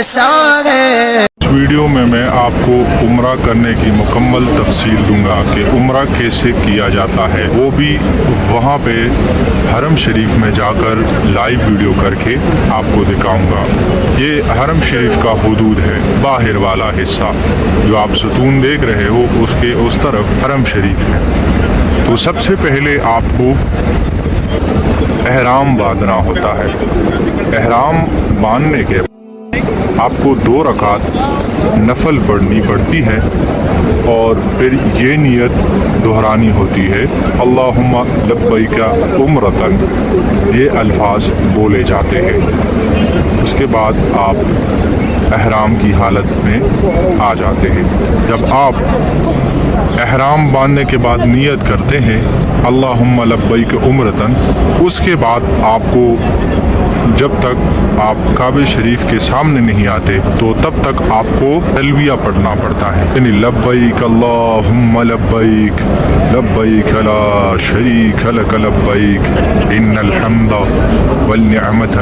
एहसान है। इस वीडियो में मैं आपको उम्रा करने की मुकम्मल तफसील दूंगा कि उम्रा कैसे किया जाता है, वो भी वहाँ पे हरम शरीफ में जाकर लाइव वीडियो करके आपको दिखाऊंगा। ये हरम शरीफ का हुदूद है, बाहर वाला हिस्सा जो आप सतून देख रहे हो उसके उस तरफ हरम शरीफ है। तो सबसे पहले आपको एहराम बांधना होता है। एहराम बांधने के आपको 2 रकात नफल पढ़नी पड़ती है और फिर ये नियत दोहरानी होती है, अल्लाहुम्मा लब्बैका उम्रतन, ये अल्फाज बोले जाते हैं। उसके बाद आप एहराम की हालत में आ जाते हैं। जब आप एहराम बांधने के बाद नियत करते हैं अल्लाहुम्मा लब्बैक उम्रतन, उसके बाद आपको जब तक आप काबे शरीफ के सामने नहीं आते तो तब तक आपको तलबिया पढ़ना पड़ता है, यानी लब्बैक अल्लाहुम्मा लब्बैक लब्बैक ला शरीक लक लब्बैक इन्नल हम्दा वल निअमत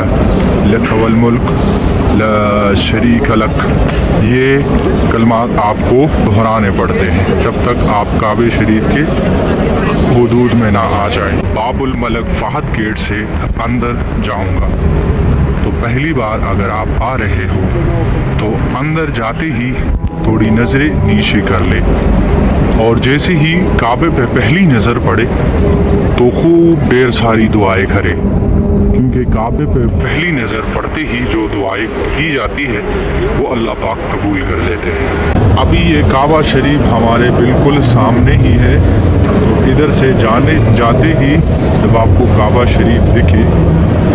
लक वल मुल्क ला शरीक लक। ये कलमात आपको दोहराने पड़ते हैं जब तक आप काबे शरीफ के हुदूद में ना आ जाए। बाबुल मलक फहद गेट से अंदर जाऊंगा, तो पहली बार अगर आप आ रहे हो तो अंदर जाते ही थोड़ी नज़रें नीचे कर ले और जैसे ही काबे पे पहली नज़र पड़े तो खूब ढेर सारी दुआएं करें, क्योंकि काबे पे पहली नज़र पड़ते ही जो दुआएं की जाती है वो अल्लाह पाक कबूल कर लेते हैं। अभी ये काबा शरीफ हमारे बिल्कुल सामने ही है, तो इधर से जाते ही जब आपको काबा शरीफ दिखे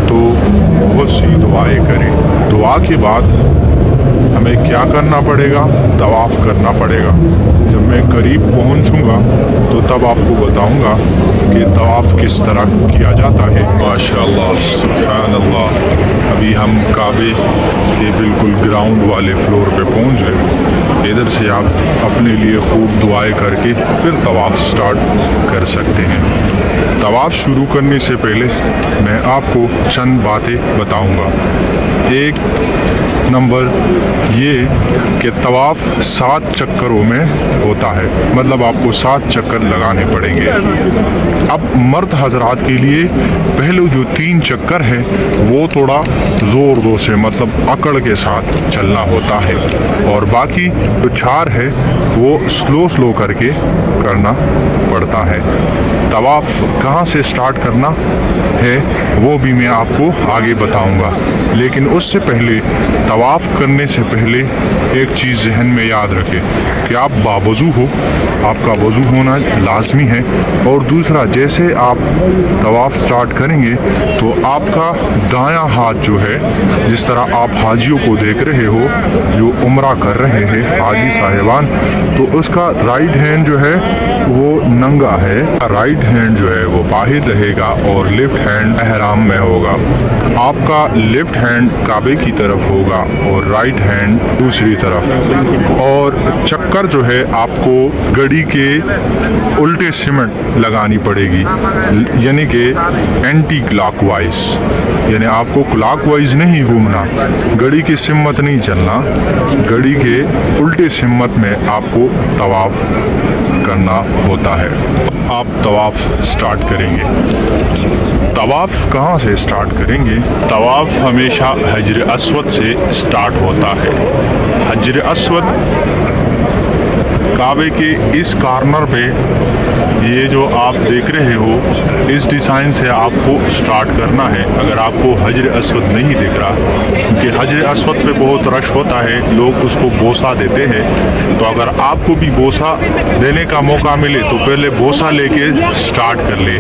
तो बहुत सी दुआएं करें। दुआ के बाद हमें क्या करना पड़ेगा, तवाफ़ करना पड़ेगा। जब मैं करीब पहुंचूंगा तो तब आपको बताऊंगा कि तवाफ़ किस तरह किया जाता है। माशाअल्लाह सुभान अल्लाह, अभी हम काबे के बिल्कुल ग्राउंड वाले फ्लोर पे पहुंच गए। इधर से आप अपने लिए खूब दुआएं करके फिर तवाफ़ स्टार्ट कर सकते हैं। तवाफ़ शुरू करने से पहले मैं आपको चंद बातें बताऊंगा। एक नंबर ये कि तवाफ़ 7 चक्करों में होता है, मतलब आपको 7 चक्कर लगाने पड़ेंगे। अब मर्द हजरात के लिए पहले जो 3 चक्कर है वो थोड़ा ज़ोर से, मतलब अकड़ के साथ चलना होता है, और बाकी जो 4 है वो स्लो करके करना पड़ता है। तवाफ़ कहाँ से स्टार्ट करना है वो भी मैं आपको आगे बताऊंगा, लेकिन उससे पहले तवाफ़ करने से पहले एक चीज़ जहन में याद रखें कि आप बावज़ू हो, आपका वज़ू होना लाजमी है। और दूसरा, जैसे आप तवाफ़ स्टार्ट करेंगे तो आपका दायां हाथ जो है, जिस तरह आप हाजियों को देख रहे हो जो उम्रा कर रहे हैं हाजी साहिबान, तो उसका राइट हैंड जो है वो नंगा है, राइट हैंड जो है वो बाहर रहेगा और लेफ्ट हैंड एहराम में होगा। आपका लेफ्ट हैंड काबे की तरफ होगा और राइट हैंड दूसरी तरफ। और चक्कर जो है आपको घड़ी के उल्टे सिमट लगानी पड़ेगी, यानी कि एंटी क्लॉकवाइज, यानी आपको क्लॉकवाइज नहीं घूमना, घड़ी की सिमत नहीं चलना, घड़ी के उल्टे सिमत में आपको तवाफ़ करना होता है। आप तवाफ़ स्टार्ट करेंगे। तवाफ़ कहाँ से स्टार्ट करेंगे? तवाफ़ हमेशा हजर अस्वद से स्टार्ट होता है। हजर अस्वद काबे के इस कॉर्नर पे, ये जो आप देख रहे हो इस डिज़ाइन से आपको स्टार्ट करना है। अगर आपको हजर अस्वद नहीं दिख रहा, क्योंकि हजर अस्वद पे बहुत रश होता है, लोग उसको बोसा देते हैं, तो अगर आपको भी बोसा देने का मौका मिले तो पहले बोसा लेके स्टार्ट कर ले,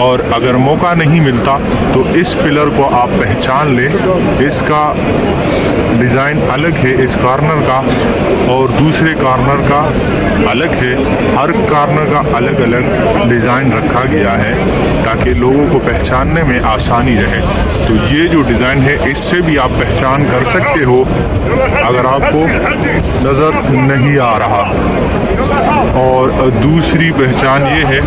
और अगर मौका नहीं मिलता तो इस पिलर को आप पहचान ले, इसका डिज़ाइन अलग है इस कॉर्नर का और दूसरे कॉर्नर का अलग है। हर कॉर्नर का अलग अलग डिज़ाइन रखा गया है ताकि लोगों को पहचानने में आसानी रहे। तो ये जो डिज़ाइन है इससे भी आप पहचान कर सकते हो अगर आपको नज़र नहीं आ रहा। और दूसरी पहचान ये है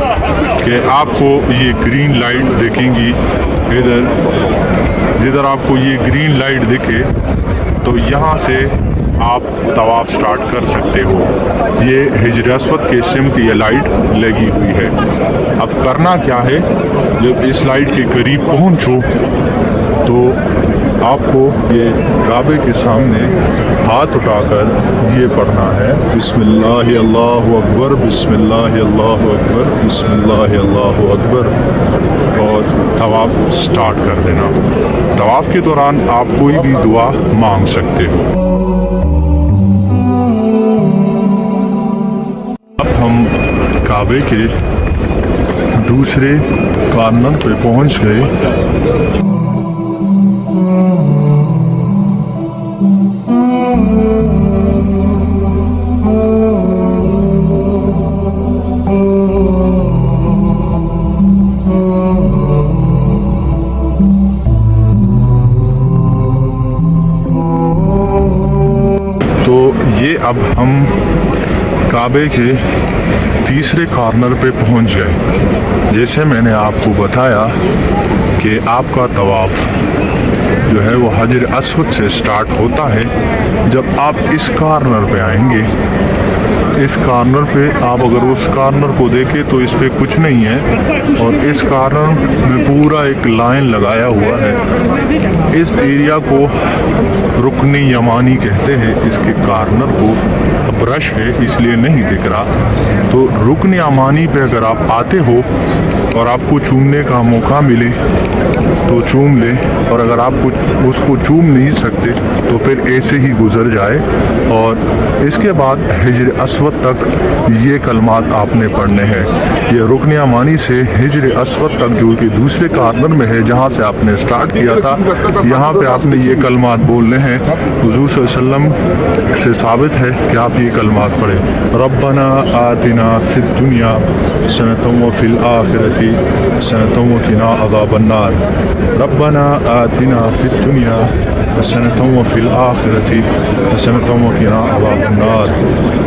कि आपको ये ग्रीन लाइट दिखेंगी, इधर जिधर आपको ये ग्रीन लाइट दिखे تو یہاں سے آپ طواف سٹارٹ کر سکتے ہو۔ یہ حجر اسود کے سمت یہ لائٹ لگی ہوئی ہے۔ اب کرنا کیا ہے، جب اس لائٹ کے قریب پہنچو تو آپ کو یہ کعبے کے سامنے ہاتھ اٹھا کر یہ پڑھنا ہے، بسم اللہ اللہ اکبر، بسم اللہ اللہ اکبر، بسم اللہ اللہ اکبر، اور طواف سٹارٹ کر دینا۔ طواف کے دوران آپ کوئی بھی دعا مانگ سکتے ہو۔ اب ہم کعبے کے دوسرے کارنر پہ پہنچ گئے۔ تو یہ اب ہم کعبے کے تیسرے کارنر پہ پہنچ گئے۔ جیسے میں نے آپ کو بتایا کہ آپ کا طواف جو ہے وہ حجر اسود سے سٹارٹ ہوتا ہے۔ جب آپ اس کارنر پہ آئیں گے، اس کارنر پہ آپ اگر اس کارنر کو دیکھیں تو اس پہ کچھ نہیں ہے، اور اس کارنر میں پورا ایک لائن لگایا ہوا ہے۔ اس ایریا کو رکن یمانی کہتے ہیں۔ اس کے کارنر کو برش ہے اس لیے نہیں دکھ رہا، تو رکن یمانی پہ اگر آپ آتے ہو اور آپ کو چومنے کا موقع ملے تو چوم لیں، اور اگر آپ اس کو چوم نہیں سکتے تو پھر ایسے ہی گزر جائے۔ اور اس کے بعد حجر اسود تک یہ کلمات آپ نے پڑھنے ہیں۔ یہ رکن یمانی سے حجر اسود تک جو کہ دوسرے کارنر میں ہے جہاں سے آپ نے سٹارٹ کیا تھا، یہاں پہ آپ نے یہ کلمات بولنے ہیں۔ حضور صلی اللہ علیہ وسلم سے ثابت ہے کہ آپ یہ کلمات پڑھیں، ربنا آتنا فی الدنیا حسنۃ وفی الآخرۃ حسنۃ وقنا عذاب النار، ربنا آتنا فی الدنیا حسنۃ وفی الآخرۃ حسنۃ وقنا عذاب النار،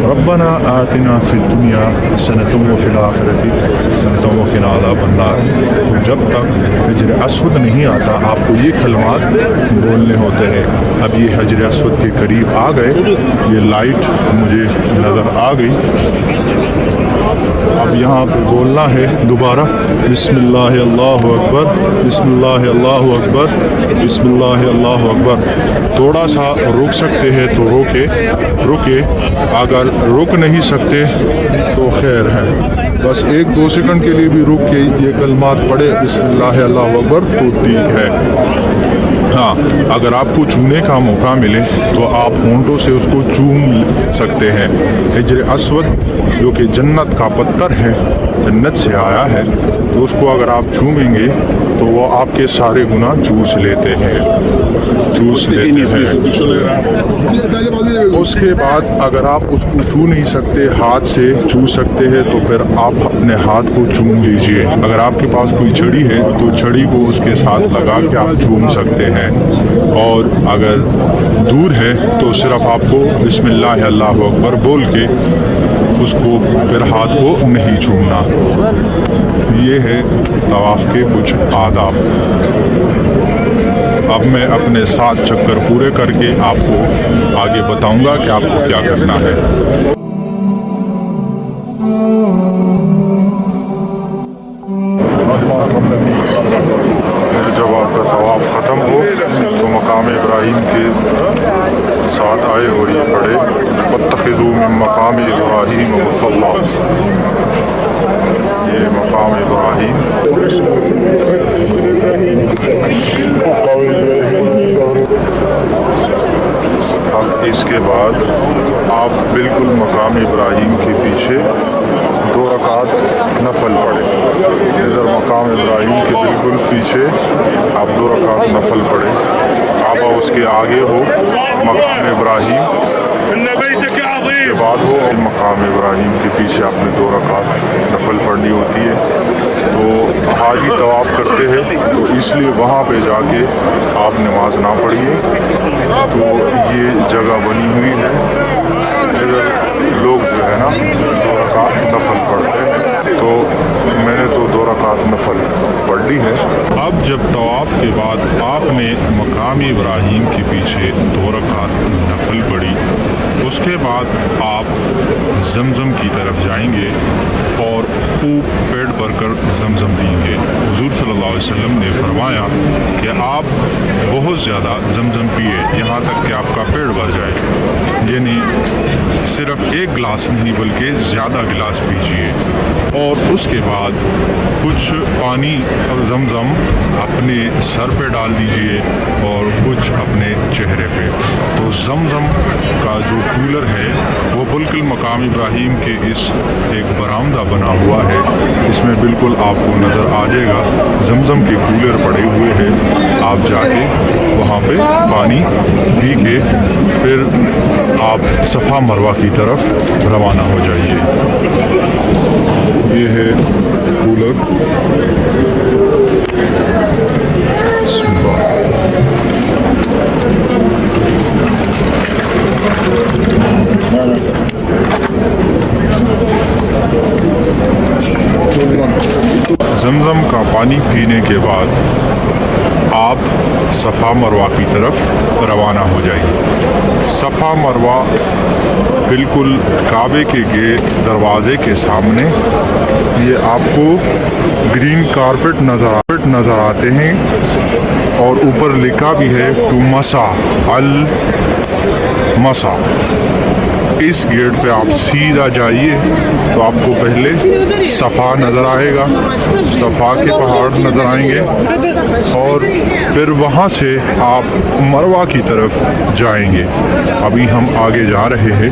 ربنا آتنا فی الدنیا حسنۃ وفی الآخرۃ حسنۃ وقنا عذاب النار۔ تو جب تک حجر اسود نہیں آتا آپ کو یہ کلمات بولنے ہوتے ہیں۔ اب یہ حجر اسود کے قریب آ گئے، یہ لائٹ مجھے نظر آ گئی۔ اب یہاں پہ بولنا ہے دوبارہ، بسم اللہ اللہ اکبر، بسم اللہ اللہ اکبر، بسم اللہ اللہ اکبر۔ تھوڑا سا رک سکتے ہیں تو رکے، اگر رک نہیں سکتے تو خیر ہے، بس 1-2 سیکنڈ کے لیے بھی رک کے یہ کلمات پڑھے، بسم اللہ اللہ اکبر، تو ٹھیک ہے۔ ہاں، اگر آپ کو چومنے کا موقع ملے تو آپ ہونٹوں سے اس کو چوم سکتے ہیں۔ حجر اسود جو کہ جنت کا پتھر ہے، جنت سے آیا ہے، تو اس کو اگر آپ چومیں گے تو وہ آپ کے سارے گناہ چوس لیتے ہیں۔ اس کے بعد اگر آپ اس کو چھو نہیں سکتے، ہاتھ سے چھو سکتے ہیں تو پھر آپ اپنے ہاتھ کو چوم لیجئے۔ اگر آپ کے پاس کوئی چھڑی ہے تو چھڑی کو اس کے ساتھ لگا کے آپ چوم سکتے ہیں، اور اگر دور ہے تو صرف آپ کو بسم اللہ اللہ اکبر بول کے اس کو پھر ہاتھ کو نہیں چھومنا۔ یہ ہے طواف کے کچھ آداب۔ اب میں اپنے 7 چکر پورے کر کے آپ کو آگے بتاؤں گا کہ آپ کو کیا کرنا ہے۔ جب آپ کا طواف ختم ہو تو مقام ابراہیم کے ساتھ آئے اور یہ پڑھے، واتخذوا من مقام ابراہیم مصلی۔ یہ مقام ابراہیم اب اس کے بعد آپ بالکل مقام ابراہیم کے پیچھے 2 رکعت نفل پڑھیں۔ ادھر مقام ابراہیم کے بالکل پیچھے آپ 2 رکعت نفل پڑھیں۔ کعبہ اس کے آگے ہو، مقام ابراہیم کے بعد ہو، مقام ابراہیم کے پیچھے آپ نے 2 رکعت نفل پڑھنی ہوتی ہے۔ تو حاجی طواف کرتے ہیں تو اس لیے وہاں پہ جا کے آپ نماز نہ پڑھیے۔ تو یہ جگہ بنی ہوئی ہے، ادھر لوگ جو ہے نا 2 رکعت نفل پڑھتے ہیں۔ تو میں نے تو 2 رکعت نفل پڑھ لی ہے۔ اب جب طواف کے بعد آپ نے مقام ابراہیم کے پیچھے 2 رکعت نفل پڑھی، اس کے بعد آپ زمزم کی طرف جائیں گے اور خوب پیٹ بھر کر زمزم پئیں گے۔ حضور صلی اللہ علیہ وسلم نے فرمایا کہ آپ بہت زیادہ زمزم پیے یہاں تک کہ آپ کا پیٹ بھر جائے، یعنی صرف 1 گلاس نہیں بلکہ زیادہ گلاس پیجیے، اور اس کے بعد کچھ پانی زمزم اپنے سر پہ ڈال دیجئے اور کچھ اپنے چہرے پہ۔ تو زمزم کا جو کولر ہے وہ بالکل مقام ابراہیم کے اس ایک برآمدہ بنا ہوا ہے، اس میں بالکل آپ کو نظر آ جائے گا زمزم کے کولر پڑے ہوئے ہیں۔ آپ جا کے وہاں پہ پانی پی کے پھر آپ صفا مروہ کی طرف روانہ ہو جائیے۔ یہ ہے کولر۔ بسم اللہ۔ زمزم کا پانی پینے کے بعد آپ صفا مروہ کی طرف روانہ ہو جائیں۔ صفا مروہ بالکل کعبے کے دروازے کے سامنے، یہ آپ کو گرین کارپٹ نظر آتے ہیں، اور اوپر لکھا بھی ہے ٹو مسا المسا۔ اس گیٹ پہ آپ سیدھا جائیے تو آپ کو پہلے صفا نظر آئے گا، صفا کے پہاڑ نظر آئیں گے، اور پھر وہاں سے آپ مروہ کی طرف جائیں گے۔ ابھی ہم آگے جا رہے ہیں۔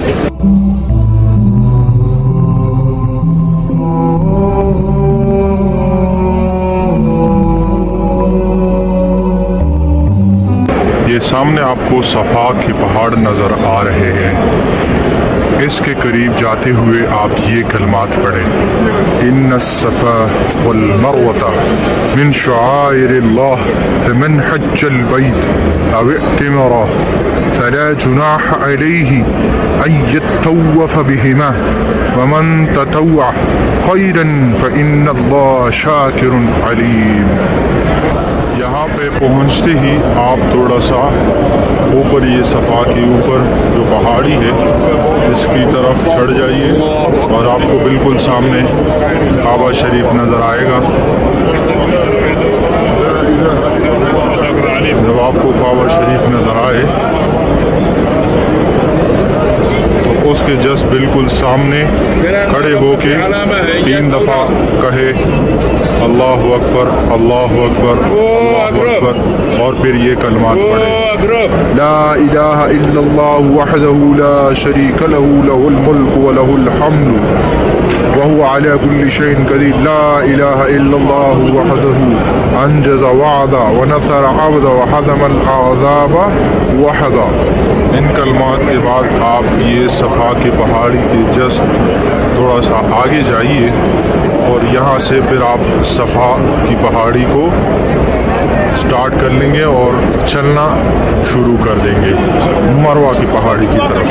یہ سامنے آپ کو صفا کے پہاڑ نظر آ رہے ہیں، اس کے قریب جاتے ہوئے آپ یہ کلمات پڑھیں: ان الصفا والمروة من شعائر اللہ فمن حج البیت او اعتمر فلا جناح علیہ ان یطوف بہما ومن تطوع خیرا فإن اللہ شاکر علیم۔ یہاں پہ پہنچتے ہی آپ تھوڑا سا اوپر، یہ صفا کے اوپر جو پہاڑی ہے اس کی طرف چڑھ جائیے، اور آپ کو بالکل سامنے کعبہ شریف نظر آئے گا۔ جب آپ کو کعبہ شریف نظر آئے تو اس کے جسٹ بالکل سامنے کھڑے ہو کے 3 دفعہ کہے اللہ اکبر اللہ اکبر اللہ اکبر، اور پھر یہ کلمات پڑھے: لا الہ الا اللہ وحدہ لا شریک لہ لہ الملک ولہ الحمد وهو على كل شيء قدير لا إله إلا الله وحده أنجز وعدا ونصر عبدا وحزم الأحزاب وحدا۔ ان کلمات کے بعد آپ یہ صفا کی پہاڑی کے جسٹ تھوڑا سا آگے جائیے، اور یہاں سے پھر آپ صفا کی پہاڑی کو سٹارٹ کر لیں گے اور چلنا شروع کر دیں گے مروہ کی پہاڑی کی طرف۔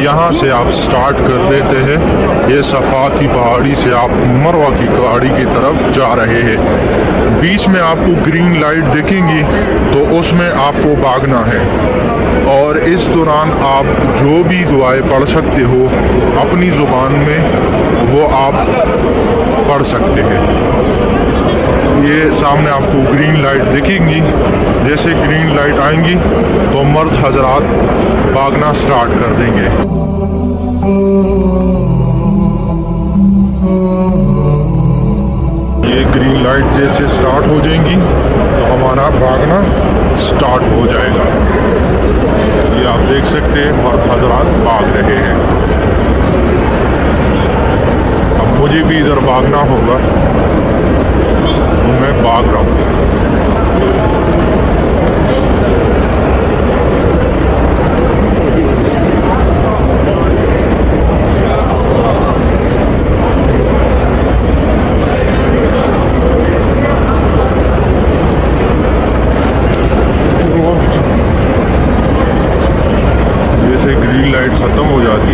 یہاں سے آپ سٹارٹ کر دیتے ہیں، یہ صفا کی پہاڑی سے آپ مروہ کی پہاڑی کی طرف جا رہے ہیں۔ بیچ میں آپ کو گرین لائٹ دیکھیں گی تو اس میں آپ کو بھاگنا ہے، اور اس دوران آپ جو بھی دعائیں پڑھ سکتے ہو اپنی زبان میں وہ آپ پڑھ سکتے ہیں۔ یہ سامنے آپ کو گرین لائٹ دیکھیں گی، جیسے گرین لائٹ آئیں گی تو مرد حضرات بھاگنا سٹارٹ کر دیں گے۔ یہ گرین لائٹ جیسے سٹارٹ ہو جائیں گی تو ہمارا بھاگنا سٹارٹ ہو جائے گا۔ یہ آپ دیکھ سکتے ہیں مرد حضرات بھاگ رہے ہیں۔ اب مجھے بھی ادھر بھاگنا ہوگا تو میں بھاگ رہا ہوں۔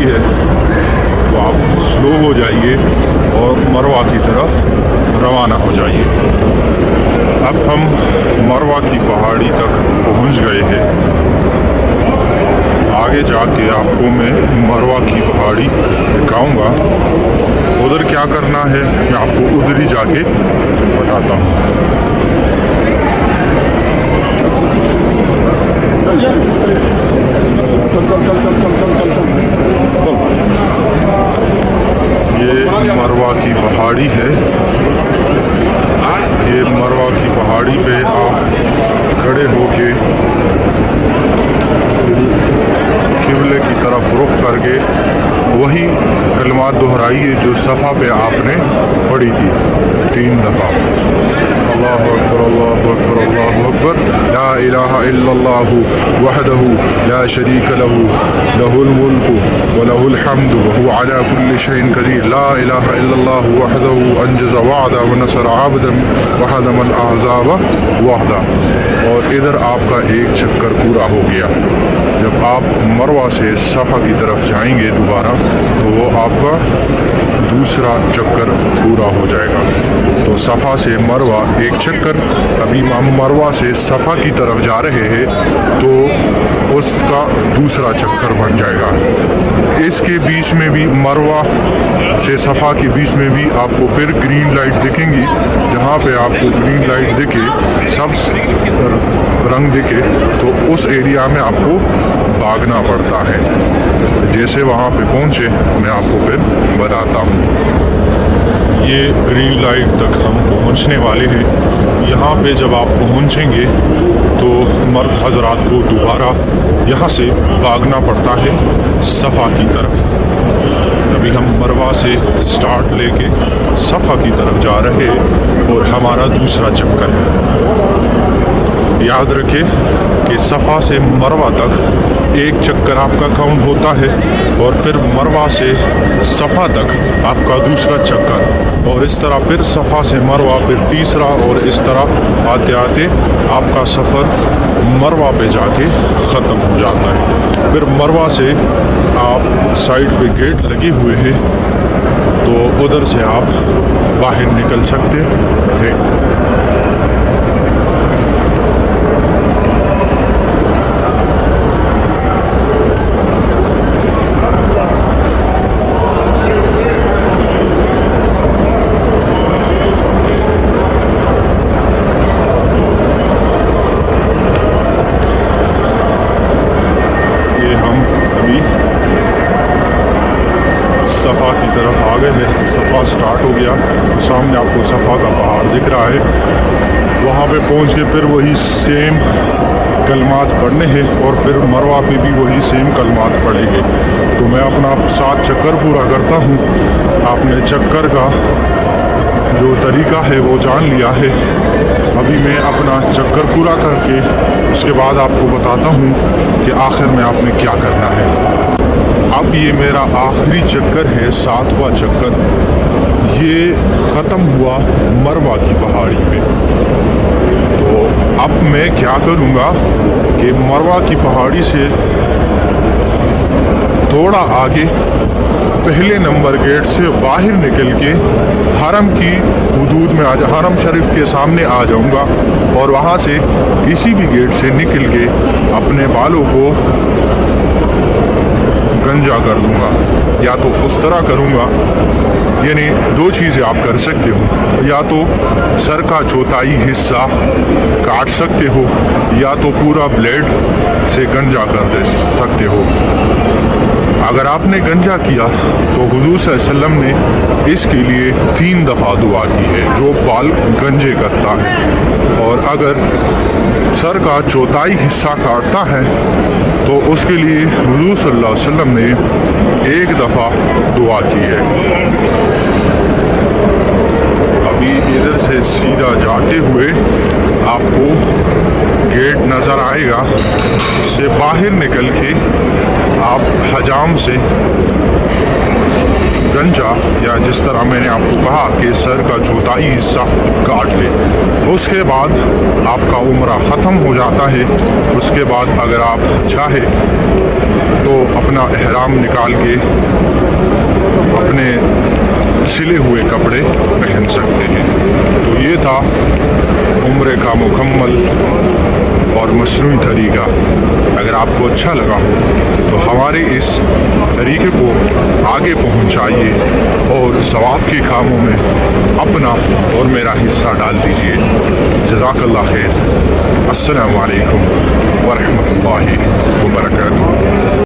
है तो आप स्लो हो जाइए और मरवा की तरफ रवाना हो जाइए। अब हम मरवा की पहाड़ी तक पहुंच गए हैं। आगे जाके आपको मैं मरवा की पहाड़ी दिखाऊंगा। उधर क्या करना है मैं आपको उधर ही जाके बताता हूँ। ये मरवा की पहाड़ी है। ये मरवा की पहाड़ी पे आप खड़े होके किबले की तरफ रुख करके वही कलमात दोहराइए जो सफ़ा पे आपने पढ़ी थी 3 दफ़ा। अल्लाहु अकबर अल्लाहु अकबर अल्लाहु अकबर ला इलाहा इल्लल्लाहु वहदहु ला शरीक लहु लहुल मुल्कु व लहुल हम्दु व हुवा अला कुल्लि शैइन कदीर ला इलाहा इल्लल्लाहु वहदहु अंजज़ वअदा व नसर अब्दन व हज़मल अहज़ाब वहदा। और इधर आपका एक चक्कर पूरा हो गया। जब आप मरवा से सफ़ा की तरफ जाएंगे दोबारा तो वो आपका दूसरा चक्कर पूरा हो जाएगा। तो सफ़ा से मरवा एक चक्कर, अभी हम मरवा से सफ़ा की तरफ जा रहे हैं तो उसका दूसरा चक्कर बन जाएगा। इसके बीच में भी मरवा से सफ़ा के बीच में भी आपको फिर ग्रीन लाइट दिखेंगी। जहाँ पे आपको ग्रीन लाइट दिखे, सब रंग दिखे, तो उस एरिया में आपको भागना पड़ता है। जैसे वहाँ पे पहुँचे मैं आपको फिर बताता हूँ। ये ग्रीन लाइट तक हम पहुँचने वाले हैं। यहाँ पे जब आप पहुँचेंगे तो मर्द हजरात को दोबारा यहाँ से भागना पड़ता है सफ़ा की तरफ। अभी हम मरवा से स्टार्ट लेके सफ़ा की तरफ जा रहे हैं और हमारा दूसरा चक्कर है। याद रखें कि सफ़ा से मरवा तक एक चक्कर आपका काउंट होता है और फिर मरवा से सफ़ा तक आपका दूसरा चक्कर, और इस तरह फिर सफ़ा से मरवा फिर तीसरा, और इस तरह आते आते आपका सफ़र मरवा पे जाके ख़त्म हो जाता है। फिर मरवा से आप साइड पे गेट लगे हुए हैं तो उधर से आप बाहर निकल सकते हैं। सफ़ा की तरफ आ गए हैं। सफ़ा स्टार्ट हो गया, सामने आपको सफ़ा का पहाड़ दिख रहा है। वहाँ पे पहुँच के फिर वही सेम कलमात पढ़ने हैं और फिर मरवा पे भी वही सेम कलमात पढ़ेंगे। तो मैं अपना 7 चक्कर पूरा करता हूँ। आपने चक्कर का जो तरीका है वो जान लिया है। अभी मैं अपना चक्कर पूरा करके उसके बाद आपको बताता हूँ कि आखिर में आपने क्या करना है। अब ये मेरा आखिरी चक्कर है, 7वां चक्कर। ये ख़त्म हुआ मरवा की पहाड़ी पे। तो अब मैं क्या करूँगा कि मरवा की पहाड़ी से थोड़ा आगे पहले नंबर गेट से बाहर निकल के हरम की हुदूद में हरम शरीफ के सामने आ जाऊंगा और वहाँ से किसी भी गेट से निकल के अपने बालों को गंजा कर दूंगा, या तो उस तरह करूंगा। यानी 2 चीज़ें आप कर सकते हो, या तो सर का चौथाई हिस्सा काट सकते हो या तो पूरा ब्लेड से गंजा कर दे सकते हो। अगर आपने गंजा किया तो हुजूर सल्लल्लाहु अलैहि वसल्लम ने इसके लिए 3 दफ़ा दुआ की है जो बाल गंजे करता है। और अगर सर का चौथाई हिस्सा काटता है तो उसके लिए हुजूर सल्लल्लाहु अलैहि वसल्लम ने 1 दफ़ा दुआ की है। अभी इधर से सीधा जाते हुए आपको गेट नज़र आएगा, उससे बाहर निकल के आप हजाम से गंजा, या जिस तरह मैंने आपको कहा कि सर का चौथाई हिस्सा काट ले, उसके बाद आपका उम्रा ख़त्म हो जाता है। उसके बाद अगर आप चाहे تو اپنا احرام نکال کے اپنے سلے ہوئے کپڑے پہن سکتے ہیں۔ تو یہ تھا عمرے کا مکمل اور مصنوعی طریقہ۔ اگر آپ کو اچھا لگا ہو تو ہمارے اس طریقے کو آگے پہنچائیے اور ثواب کے کاموں میں اپنا اور میرا حصہ ڈال دیجیے۔ جزاک اللہ خیر۔ السلام علیکم ورحمۃ اللہ وبرکاتہ۔